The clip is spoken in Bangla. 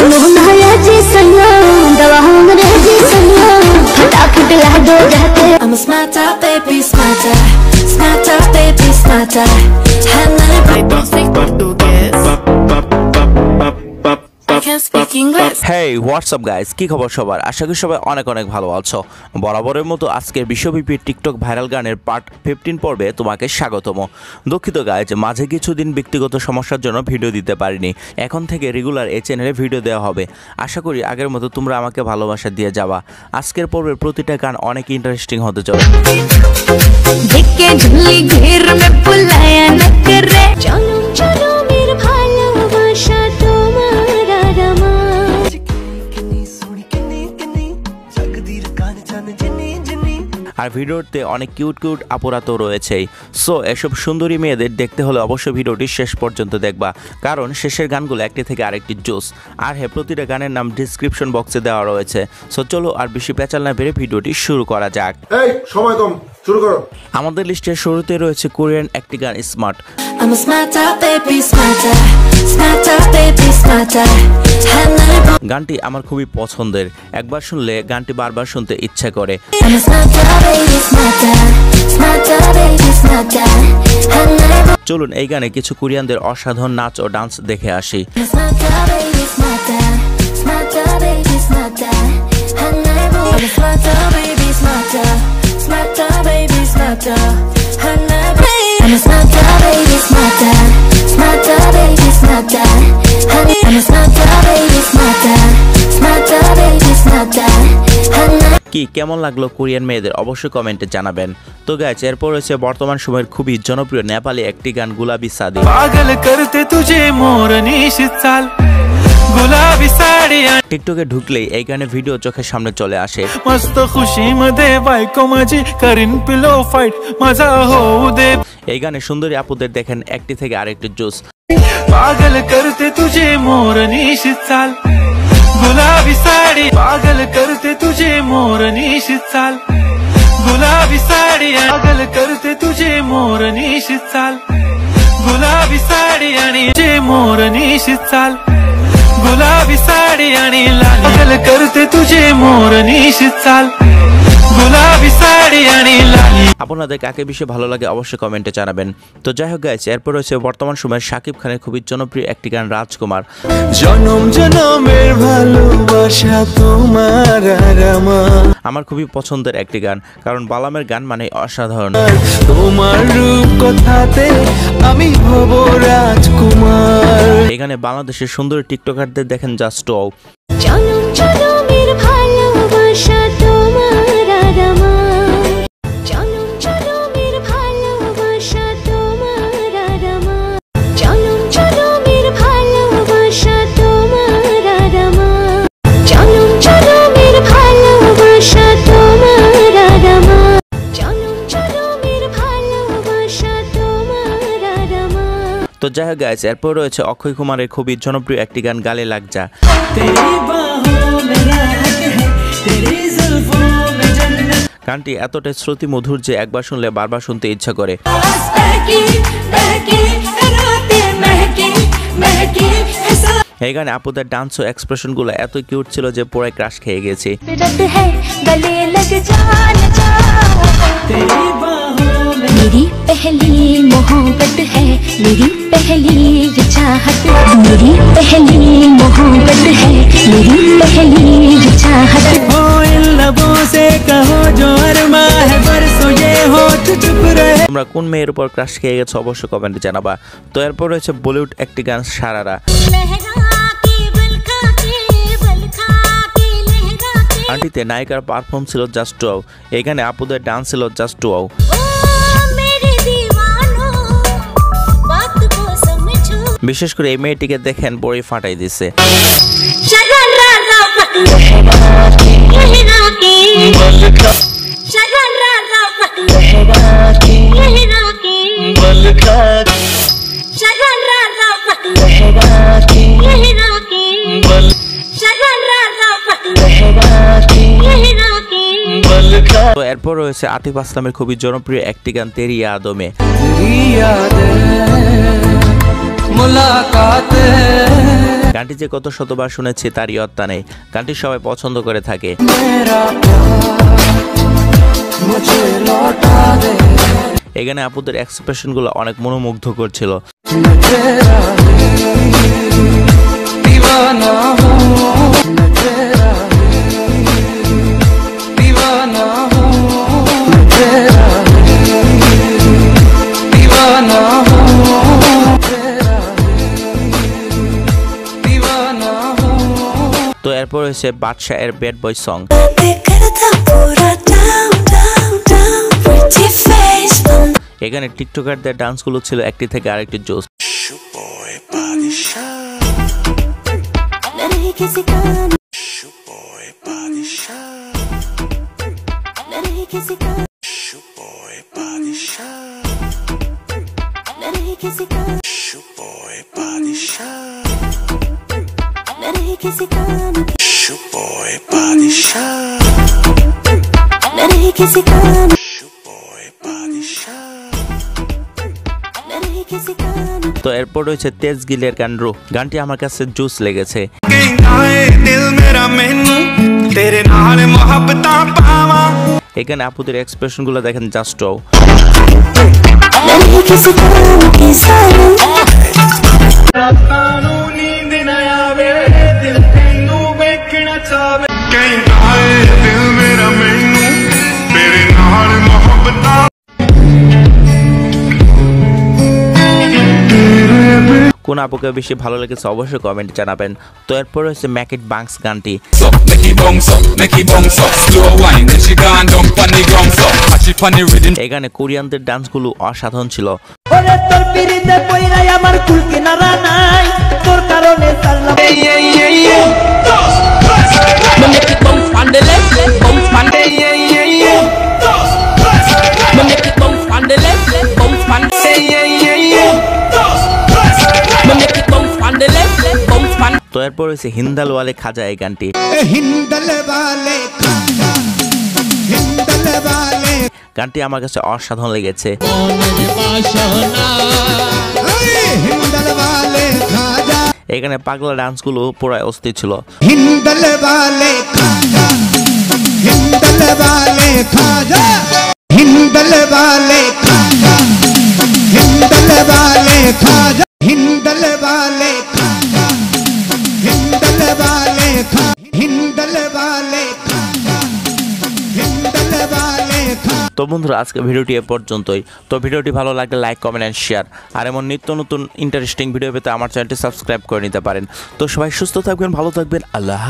I'm a smarter, baby, smarter, smarter, baby, smarter. Hey, what's up guys? কি খবর সবার? আশা করি সবাই অনেক অনেক ভালো আছো। বরাবরের মতো আজকের বিশ্বব্যাপী টিকটক ভাইরাল গানের পার্ট 15 পর্বে তোমাকে স্বাগতম। দুঃখিত গাইজ, মাঝে কিছুদিন ব্যক্তিগত সমস্যার জন্য ভিডিও দিতে পারিনি। এখন থেকে রেগুলার এই চ্যানেলে ভিডিও দেওয়া হবে। আশা করি আগের মতো তোমরা আমাকে ভালোবাসা দিয়ে যাবা। আজকের পর্বের প্রতিটা গান অনেক ইন্টারেস্টিং হতে চলে। আর ভিডিওতে অনেক কিউট কিউট আপুরা তো রয়েছেই। সো এসব সুন্দরী মেয়েদের দেখতে হলে অবশ্যই ভিডিওটি শেষ পর্যন্ত দেখবা, কারণ শেষের গানগুলো একটি থেকে আরেকটি জোস। আর হ্যাঁ, প্রতিটা গানের নাম ডিসক্রিপশন বক্সে দেওয়া রয়েছে। সো চলো আর বেশি পেঁচাল না বেড়ে ভিডিওটি শুরু করা যাক। এই সময় কম, শুরু করো। আমাদের লিস্টের শুরুতে রয়েছে কোরিয়ান একটি গান স্মার্ট। গানটি আমার খুবই পছন্দের, একবার শুনলে গানটি বারবার শুনতে ইচ্ছা করে। চলুন এই গানে কিছু কোরিয়ানদের অসাধারণ নাচ ও ডান্স দেখে আসি। কি কেমন লাগলো কোরিয়ান মেয়েদের অবশ্যই কমেন্টে জানাবেন। তো গাইস, এরপর রয়েছে বর্তমান সময়ের খুবই জনপ্রিয় নেপালি একটি গান গুলাবি শাদি। টিকটকে ঢুকলেই এই গানের ভিডিও চোখের সামনে চলে আসে। এই গানে সুন্দরী আপুদের দেখেন একটি থেকে আরেকটি জোস। পাগল করতে তুঝে মোর নিশিত চাল, गुलाबी साड़ी पागल करते तुझे मोर निशित चाल, गुलाबी साड़ी पागल करते तुझे मोर निशित चाल, गुलाबी साड़ी आणि तुझे मोर निशित चाल, गुलाबी साड़ी आणि लाल पागल करते तुझे मोर निशित चाल, गुलाबी साड़ी आणि लाल। আপনাদের কাকে বেশি ভালো লাগে অবশ্যই কমেন্টে জানাবেন। তো যাই হোক গাইস, এরপর রয়েছে বর্তমান সময়ে শাকিব খানের খুবই জনপ্রিয় একটি গান রাজকুমার। জনম জনমের ভালোবাসা তোমার আর আমার। আমার খুবই পছন্দের একটি গান, কারণ বালামের গান মানে অসাধারণ। তোমার রূপ কথাতে আমি হব রাজকুমার। এই গানে বাংলাদেশের সুন্দরী টিকটকারদের দেখেন জাস্ট ওয়াও। জনম জনমের ভালোবাসা তোমার আর আমার। তো যাই হোক গাইস, এরপর রয়েছে অক্ষয় কুমারের খুবই জনপ্রিয় একটি গান গালে লাগ যা। গানটি এতটাই শ্রুতি মধুর যে একবার শুনলে বারবার শুনতে ইচ্ছা করে। এই গানে আপুদের ডান্স ও এক্সপ্রেশন গুলো এত কিউট ছিল যে পুরো ক্রাশ খেয়ে গেছি। मेरी पहली मोहब्बत है, मेरी पहली चाहत, मेरी पहली मोहब्बत है, मेरी पहली चाहत। ओ इन लबों से कहो जो अरमा है बरसों ये होठ चुप रहे। তোমরা কোন মেয়ের উপর ক্রাশ খেয়ে গেছো অবশ্যই কমেন্টে জানাবা। তো এরপর রয়েছে বলিউড একটি গান সারারা। গানটিতে নায়িকার পারফর্ম ছিল জাস্ট ওয়াও। এখানে আপুদের ডান্স ছিল জাস্ট ওয়াও। বিশেষ করে এই মেয়েটিকে দেখেন বড়ি ফাটাই দিছে। তো এরপর রয়েছে আতিফ আসলামের খুবই জনপ্রিয় একটি গান তেরি ইয়াদো মে। मुलाकात গানটি যে কত শতবার শুনেছি তার ইয়ত্তা নেই। গানটি সবাই পছন্দ করে থাকে। मेरा प्यार मुझे लौटा दे এখানে আপুদের এক্সপ্রেশন গুলো অনেক মনোমুগ্ধকর ছিল। मैं तेरा ही दीवाना हूँ मैं तेरा ही दीवाना हूँ मैं तेरा ही दीवाना हूँ तेरा ही दीवाना हूँ। তো এরপর হয়েছে বাদশা এর ব্যাড বয় সং। এখানে টিকটকারদের ডান্সগুলো ছিল একটি থেকে আরেকটি জোস। তো এরপর রয়েছে তেজ গিলের গান রু। গানটি আমার কাছে জুস লেগেছে। এখানে আপুদের এক্সপ্রেশন গুলো দেখেন জাস্ট ওয়াও। কোন আপুকে বেশি ভালো লেগেছে অবশ্যই কমেন্টে জানাবেন। তো এরপর হচ্ছে ম্যাকেট বাংস গানটি। এখানে কোরিয়ানদের ডান্সগুলো অসাধারণ ছিল। তো এরপর হয়েছে হিন্দাল ওয়ালে খাজা এই গানটি। গানটি আমার কাছে অসাধারণ লেগেছে। এখানে পাগলা ডান্সগুলো পুরো অস্থির ছিল। তো বন্ধুরা আজকে ভিডিওটি এ পর্যন্তই। তো ভিডিওটি ভালো লাগলে লাইক কমেন্ট এন্ড শেয়ার। আর এমন নিত্য নতুন ইন্টারেস্টিং ভিডিও পেতে আমার চ্যানেলটি সাবস্ক্রাইব করে নিতে পারেন। তো সবাই সুস্থ থাকবেন, ভালো থাকবেন, আল্লাহ।